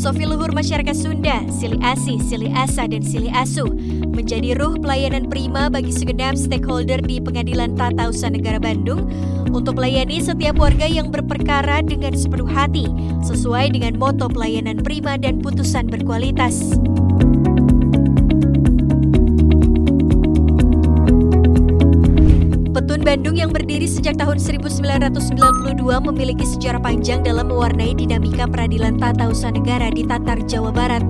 Filosofi luhur masyarakat Sunda, Sili Asih, Sili Asa, dan Sili Asuh menjadi ruh pelayanan prima bagi segenap stakeholder di Pengadilan Tata Usaha Negara Bandung untuk melayani setiap warga yang berperkara dengan sepenuh hati, sesuai dengan moto pelayanan prima dan putusan berkualitas. Petun Bandung yang berdiri sejak tahun 1992 memiliki sejarah panjang dalam mewarnai dinamika peradilan tata usaha negara di Tatar, Jawa Barat.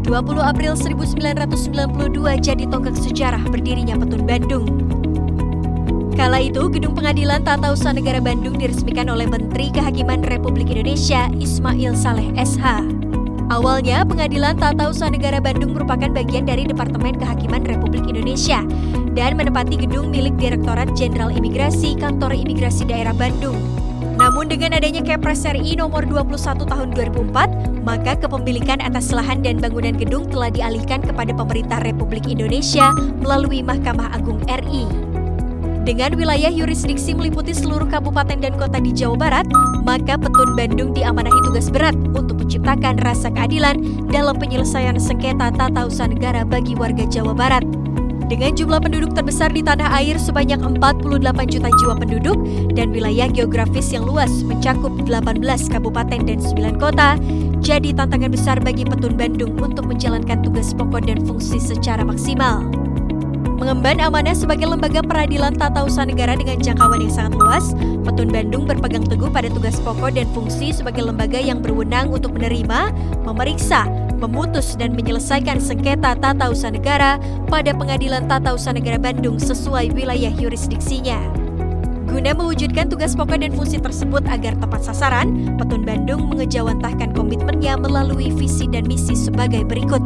20 April 1992 jadi tonggak sejarah berdirinya Petun Bandung. Kala itu, Gedung Pengadilan Tata Usaha Negara Bandung diresmikan oleh Menteri Kehakiman Republik Indonesia Ismail Saleh SH. Awalnya, Pengadilan Tata Usaha Negara Bandung merupakan bagian dari Departemen Kehakiman Republik Indonesia dan menempati gedung milik Direktorat Jenderal Imigrasi Kantor Imigrasi Daerah Bandung. Namun dengan adanya Kepres RI nomor 21 tahun 2004, maka kepemilikan atas lahan dan bangunan gedung telah dialihkan kepada pemerintah Republik Indonesia melalui Mahkamah Agung RI. Dengan wilayah yurisdiksi meliputi seluruh kabupaten dan kota di Jawa Barat, maka Petun Bandung diamanahi tugas berat untuk menciptakan rasa keadilan dalam penyelesaian sengketa tata usaha negara bagi warga Jawa Barat. Dengan jumlah penduduk terbesar di tanah air sebanyak 48 juta jiwa penduduk dan wilayah geografis yang luas mencakup 18 kabupaten dan 9 kota, jadi tantangan besar bagi Petun Bandung untuk menjalankan tugas pokok dan fungsi secara maksimal. Mengemban amanah sebagai lembaga peradilan tata usaha negara dengan jangkauan yang sangat luas, Petun Bandung berpegang teguh pada tugas pokok dan fungsi sebagai lembaga yang berwenang untuk menerima, memeriksa, memutus dan menyelesaikan sengketa tata usaha negara pada Pengadilan Tata Usaha Negara Bandung sesuai wilayah yurisdiksinya. Guna mewujudkan tugas pokok dan fungsi tersebut agar tepat sasaran, Petun Bandung mengejawantahkan komitmennya melalui visi dan misi sebagai berikut.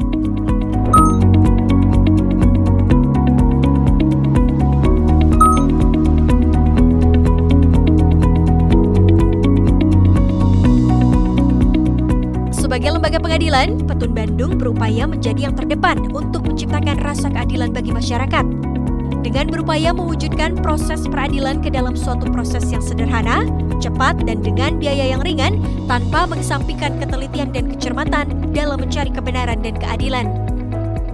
Sebagai lembaga pengadilan, Petun Bandung berupaya menjadi yang terdepan untuk menciptakan rasa keadilan bagi masyarakat. Dengan berupaya mewujudkan proses peradilan ke dalam suatu proses yang sederhana, cepat, dan dengan biaya yang ringan, tanpa mengesampingkan ketelitian dan kecermatan dalam mencari kebenaran dan keadilan.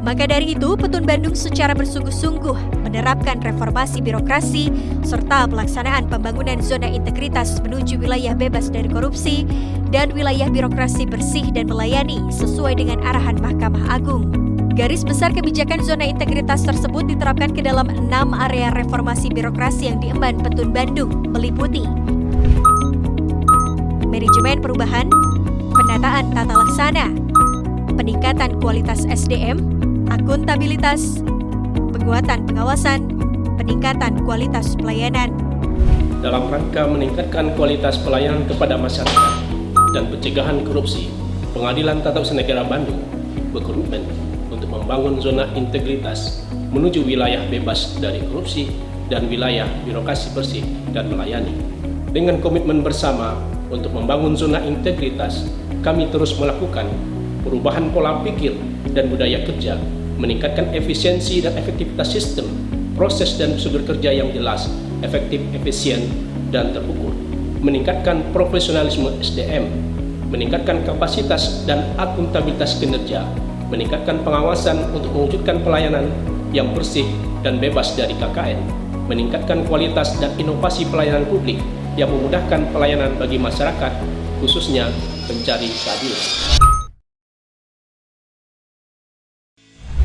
Maka dari itu, Petun Bandung secara bersungguh-sungguh menerapkan reformasi birokrasi serta pelaksanaan pembangunan zona integritas menuju wilayah bebas dari korupsi dan wilayah birokrasi bersih dan melayani sesuai dengan arahan Mahkamah Agung. Garis besar kebijakan zona integritas tersebut diterapkan ke dalam 6 area reformasi birokrasi yang diemban Petun Bandung, meliputi manajemen perubahan, penataan tata laksana, peningkatan kualitas SDM, akuntabilitas, penguatan pengawasan, peningkatan kualitas pelayanan. Dalam rangka meningkatkan kualitas pelayanan kepada masyarakat dan pencegahan korupsi, Pengadilan Tata Usaha Negara Bandung berkomitmen untuk membangun zona integritas menuju wilayah bebas dari korupsi dan wilayah birokrasi bersih dan melayani. Dengan komitmen bersama untuk membangun zona integritas, kami terus melakukan perubahan pola pikir dan budaya kerja, meningkatkan efisiensi dan efektivitas sistem, proses dan prosedur kerja yang jelas, efektif, efisien, dan terukur, meningkatkan profesionalisme SDM, meningkatkan kapasitas dan akuntabilitas kinerja, meningkatkan pengawasan untuk mewujudkan pelayanan yang bersih dan bebas dari KKN, meningkatkan kualitas dan inovasi pelayanan publik yang memudahkan pelayanan bagi masyarakat, khususnya pencari keadilan.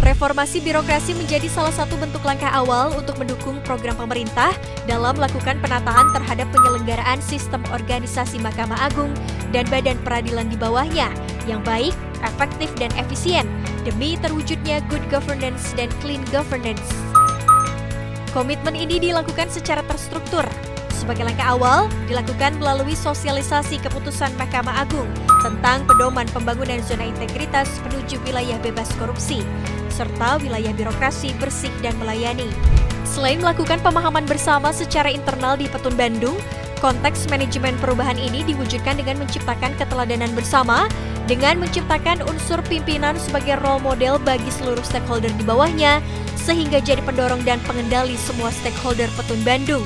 Reformasi birokrasi menjadi salah satu bentuk langkah awal untuk mendukung program pemerintah dalam melakukan penataan terhadap penyelenggaraan sistem organisasi Mahkamah Agung dan badan peradilan di bawahnya yang baik, efektif, dan efisien demi terwujudnya good governance dan clean governance. Komitmen ini dilakukan secara terstruktur. Sebagai langkah awal, dilakukan melalui sosialisasi keputusan Mahkamah Agung tentang pedoman pembangunan zona integritas menuju wilayah bebas korupsi, serta wilayah birokrasi bersih dan melayani. Selain melakukan pemahaman bersama secara internal di Petun Bandung, konteks manajemen perubahan ini diwujudkan dengan menciptakan keteladanan bersama, dengan menciptakan unsur pimpinan sebagai role model bagi seluruh stakeholder di bawahnya, sehingga jadi pendorong dan pengendali semua stakeholder Petun Bandung.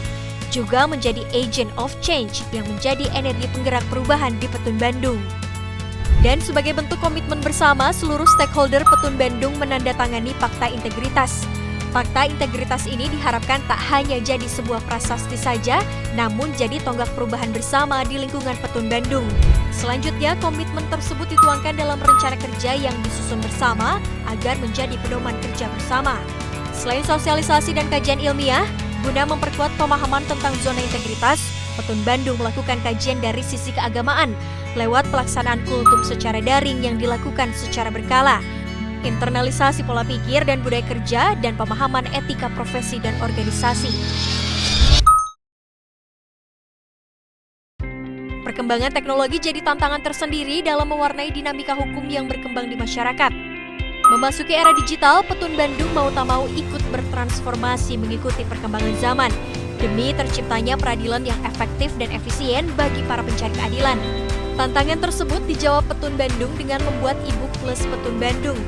Juga menjadi agent of change yang menjadi energi penggerak perubahan di Petun Bandung. Dan sebagai bentuk komitmen bersama, seluruh stakeholder Petun Bandung menandatangani Fakta Integritas. Fakta Integritas ini diharapkan tak hanya jadi sebuah prasasti saja, namun jadi tonggak perubahan bersama di lingkungan Petun Bandung. Selanjutnya, komitmen tersebut dituangkan dalam rencana kerja yang disusun bersama agar menjadi pedoman kerja bersama. Selain sosialisasi dan kajian ilmiah, guna memperkuat pemahaman tentang zona integritas, Petun Bandung melakukan kajian dari sisi keagamaan lewat pelaksanaan kultum secara daring yang dilakukan secara berkala, internalisasi pola pikir dan budaya kerja, dan pemahaman etika profesi dan organisasi. Perkembangan teknologi jadi tantangan tersendiri dalam mewarnai dinamika hukum yang berkembang di masyarakat. Memasuki era digital, Petun Bandung mau tak mau ikut bertransformasi mengikuti perkembangan zaman demi terciptanya peradilan yang efektif dan efisien bagi para pencari keadilan. Tantangan tersebut dijawab Petun Bandung dengan membuat e-book plus Petun Bandung.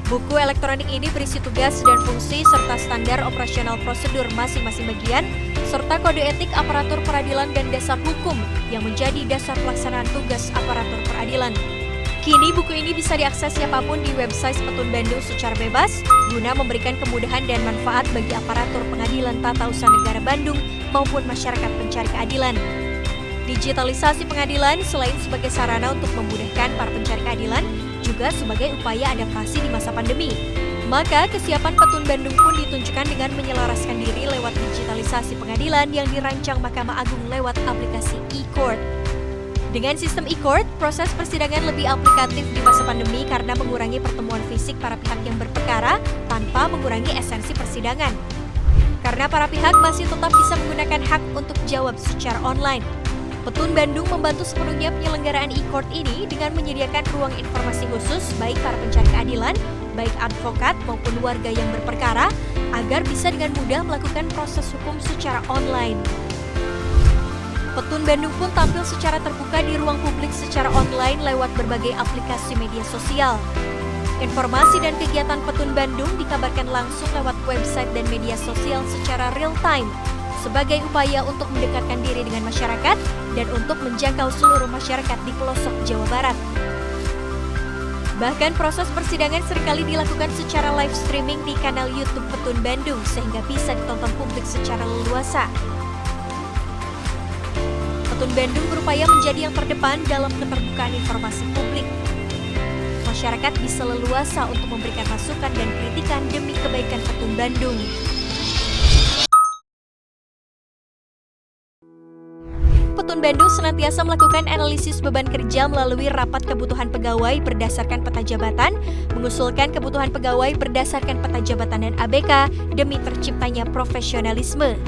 Buku elektronik ini berisi tugas dan fungsi serta standar operasional prosedur masing-masing bagian, serta kode etik aparatur peradilan dan dasar hukum yang menjadi dasar pelaksanaan tugas aparatur peradilan. Kini buku ini bisa diakses siapapun di website Petun Bandung secara bebas, guna memberikan kemudahan dan manfaat bagi aparatur pengadilan tata usaha negara Bandung maupun masyarakat pencari keadilan. Digitalisasi pengadilan selain sebagai sarana untuk memudahkan para pencari keadilan, juga sebagai upaya adaptasi di masa pandemi. Maka kesiapan Petun Bandung pun ditunjukkan dengan menyelaraskan diri lewat digitalisasi pengadilan yang dirancang Mahkamah Agung lewat aplikasi e-court. Dengan sistem e-court, proses persidangan lebih aplikatif di masa pandemi karena mengurangi pertemuan fisik para pihak yang berperkara tanpa mengurangi esensi persidangan. Karena para pihak masih tetap bisa menggunakan hak untuk jawab secara online. Petun Bandung membantu sepenuhnya penyelenggaraan e-court ini dengan menyediakan ruang informasi khusus baik para pencari keadilan, baik advokat maupun warga yang berperkara, agar bisa dengan mudah melakukan proses hukum secara online. Petun Bandung pun tampil secara terbuka di ruang publik secara online lewat berbagai aplikasi media sosial. Informasi dan kegiatan Petun Bandung dikabarkan langsung lewat website dan media sosial secara real time, sebagai upaya untuk mendekatkan diri dengan masyarakat dan untuk menjangkau seluruh masyarakat di pelosok Jawa Barat. Bahkan proses persidangan seringkali dilakukan secara live streaming di kanal YouTube Petun Bandung sehingga bisa ditonton publik secara leluasa. Petun Bandung berupaya menjadi yang terdepan dalam keterbukaan informasi publik. Masyarakat bisa leluasa untuk memberikan masukan dan kritikan demi kebaikan Petun Bandung. Petun Bandung senantiasa melakukan analisis beban kerja melalui rapat kebutuhan pegawai berdasarkan peta jabatan, mengusulkan kebutuhan pegawai berdasarkan peta jabatan dan ABK demi terciptanya profesionalisme.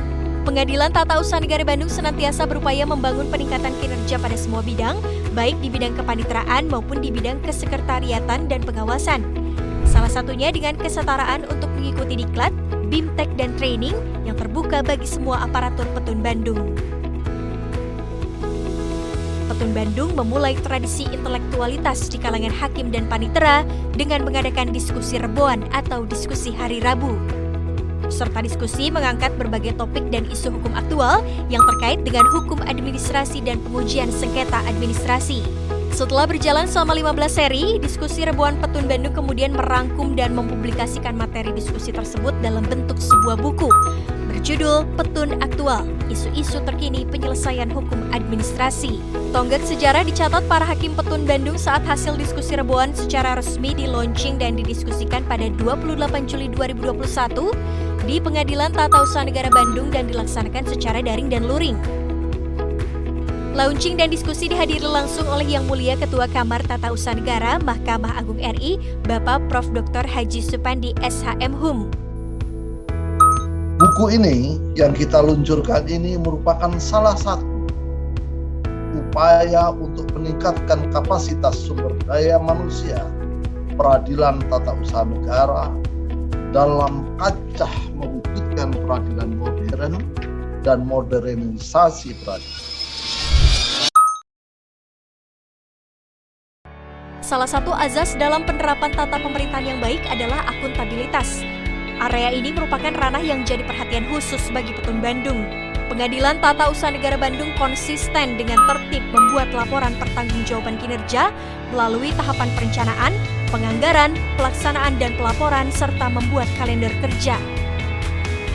Pengadilan Tata Usaha Negara Bandung senantiasa berupaya membangun peningkatan kinerja pada semua bidang, baik di bidang kepanitraan maupun di bidang kesekretariatan dan pengawasan. Salah satunya dengan kesetaraan untuk mengikuti diklat, BIMTEK dan training yang terbuka bagi semua aparatur Petun Bandung. Petun Bandung memulai tradisi intelektualitas di kalangan hakim dan panitera dengan mengadakan diskusi reboan atau diskusi hari Rabu. Serta diskusi mengangkat berbagai topik dan isu hukum aktual yang terkait dengan hukum administrasi dan pengujian sengketa administrasi. Setelah berjalan selama 15 seri, diskusi reboan Petun Bandung kemudian merangkum dan mempublikasikan materi diskusi tersebut dalam bentuk sebuah buku berjudul Petun Aktual, Isu-isu Terkini Penyelesaian Hukum Administrasi. Tonggak sejarah dicatat para hakim Petun Bandung saat hasil diskusi reboan secara resmi di-launching dan didiskusikan pada 28 Juli 2021 di Pengadilan Tata Usaha Negara Bandung dan dilaksanakan secara daring dan luring. Launching dan diskusi dihadiri langsung oleh Yang Mulia Ketua Kamar Tata Usaha Negara Mahkamah Agung RI, Bapak Prof. Dr. Haji Supandi SHM Hum. Buku ini yang kita luncurkan ini merupakan salah satu upaya untuk meningkatkan kapasitas sumber daya manusia peradilan tata usaha negara dalam kancah mewujudkan peradilan modern dan modernisasi peradilan. Salah satu azas dalam penerapan tata pemerintahan yang baik adalah akuntabilitas. Area ini merupakan ranah yang jadi perhatian khusus bagi Petun Bandung. Pengadilan Tata Usaha Negara Bandung konsisten dengan tertib membuat laporan pertanggungjawaban kinerja melalui tahapan perencanaan, penganggaran, pelaksanaan, dan pelaporan, serta membuat kalender kerja.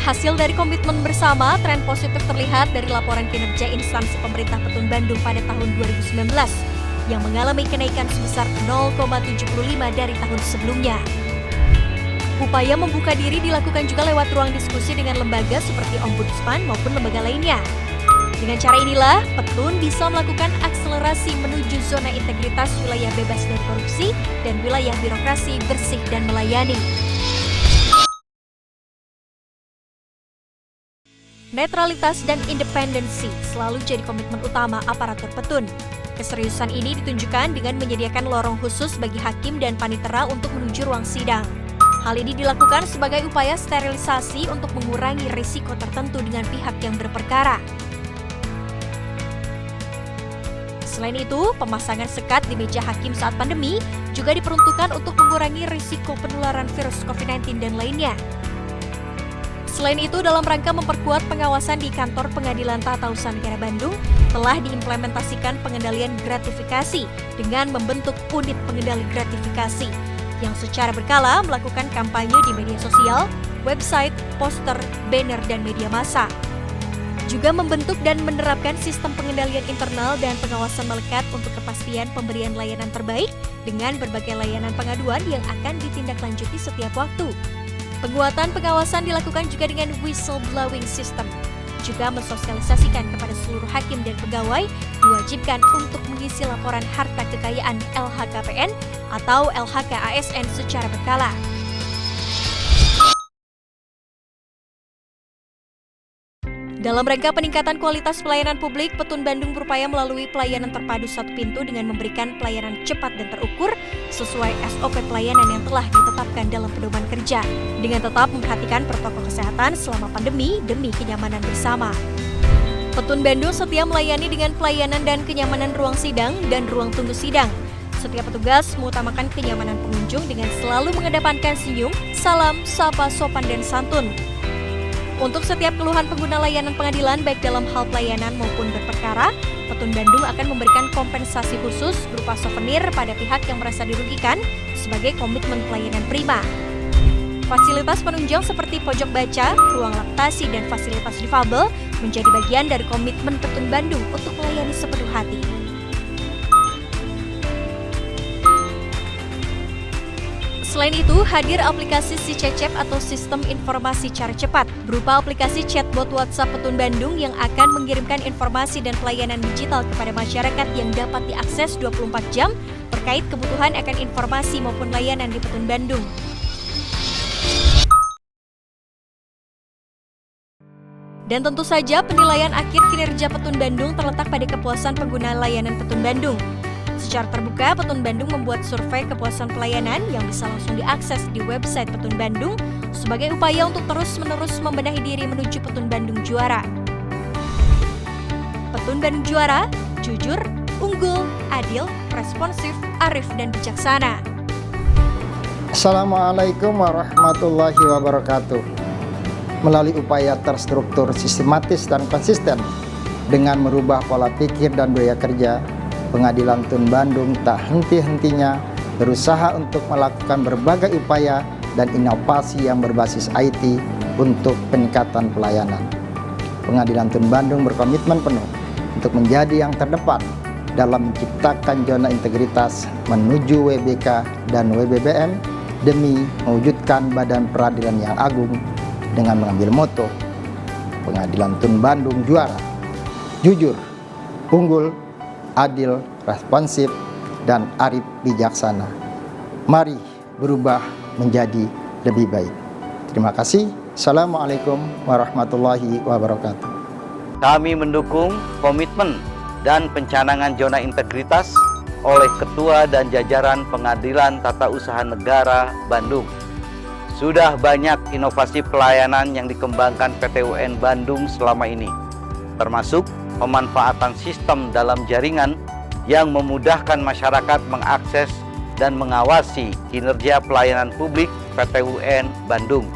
Hasil dari komitmen bersama, tren positif terlihat dari laporan kinerja instansi pemerintah Petun Bandung pada tahun 2019 yang mengalami kenaikan sebesar 0,75 dari tahun sebelumnya. Upaya membuka diri dilakukan juga lewat ruang diskusi dengan lembaga seperti Ombudsman maupun lembaga lainnya. Dengan cara inilah, Petun bisa melakukan akselerasi menuju zona integritas wilayah bebas dari korupsi dan wilayah birokrasi bersih dan melayani. Netralitas dan independensi selalu jadi komitmen utama aparatur Petun. Keseriusan ini ditunjukkan dengan menyediakan lorong khusus bagi hakim dan panitera untuk menuju ruang sidang. Hal ini dilakukan sebagai upaya sterilisasi untuk mengurangi risiko tertentu dengan pihak yang berperkara. Selain itu, pemasangan sekat di meja hakim saat pandemi juga diperuntukkan untuk mengurangi risiko penularan virus COVID-19 dan lainnya. Selain itu, dalam rangka memperkuat pengawasan di kantor Pengadilan Tata Usaha Negara Bandung, telah diimplementasikan pengendalian gratifikasi dengan membentuk unit pengendali gratifikasi yang secara berkala melakukan kampanye di media sosial, website, poster, banner, dan media massa. Juga membentuk dan menerapkan sistem pengendalian internal dan pengawasan melekat untuk kepastian pemberian layanan terbaik dengan berbagai layanan pengaduan yang akan ditindaklanjuti setiap waktu. Penguatan pengawasan dilakukan juga dengan whistleblowing system. Juga mensosialisasikan kepada seluruh hakim dan pegawai diwajibkan untuk mengisi laporan harta kekayaan LHKPN atau LHK-ASN secara berkala. Dalam rangka peningkatan kualitas pelayanan publik, Petun Bandung berupaya melalui pelayanan terpadu satu pintu dengan memberikan pelayanan cepat dan terukur sesuai SOP pelayanan yang telah ditetapkan dalam pedoman kerja, dengan tetap memperhatikan protokol kesehatan selama pandemi demi kenyamanan bersama. Petun Bandung setia melayani dengan pelayanan dan kenyamanan ruang sidang dan ruang tunggu sidang. Setiap petugas mengutamakan kenyamanan pengunjung dengan selalu mengedepankan senyum, salam, sapa, sopan, dan santun. Untuk setiap keluhan pengguna layanan pengadilan baik dalam hal pelayanan maupun berperkara, Petun Bandung akan memberikan kompensasi khusus berupa souvenir pada pihak yang merasa dirugikan sebagai komitmen pelayanan prima. Fasilitas penunjang seperti pojok baca, ruang laktasi, dan fasilitas difabel menjadi bagian dari komitmen Petun Bandung untuk melayani sepenuh hati. Selain itu, hadir aplikasi Si Cecep atau Sistem Informasi Cara Cepat, berupa aplikasi chatbot WhatsApp Petun Bandung yang akan mengirimkan informasi dan pelayanan digital kepada masyarakat yang dapat diakses 24 jam terkait kebutuhan akan informasi maupun layanan di Petun Bandung. Dan tentu saja penilaian akhir kinerja Petun Bandung terletak pada kepuasan pengguna layanan Petun Bandung. Secara terbuka, Petun Bandung membuat survei kepuasan pelayanan yang bisa langsung diakses di website Petun Bandung sebagai upaya untuk terus-menerus membenahi diri menuju Petun Bandung Juara. Petun Bandung Juara, jujur, unggul, adil, responsif, arif, dan bijaksana. Assalamualaikum warahmatullahi wabarakatuh. Melalui upaya terstruktur, sistematis, dan konsisten dengan merubah pola pikir dan budaya kerja, Pengadilan Tun Bandung tak henti-hentinya berusaha untuk melakukan berbagai upaya dan inovasi yang berbasis IT untuk peningkatan pelayanan. Pengadilan Tun Bandung berkomitmen penuh untuk menjadi yang terdepan dalam menciptakan zona integritas menuju WBK dan WBBM demi mewujudkan badan peradilan yang agung dengan mengambil moto Pengadilan Tun Bandung Juara, jujur, unggul, adil, responsif, dan arif bijaksana. Mari berubah menjadi lebih baik. Terima kasih. Assalamualaikum warahmatullahi wabarakatuh. Kami mendukung komitmen dan pencanangan zona integritas oleh Ketua dan jajaran Pengadilan Tata Usaha Negara Bandung. Sudah banyak inovasi pelayanan yang dikembangkan PTUN Bandung selama ini, termasuk pemanfaatan sistem dalam jaringan yang memudahkan masyarakat mengakses dan mengawasi kinerja pelayanan publik PTUN Bandung.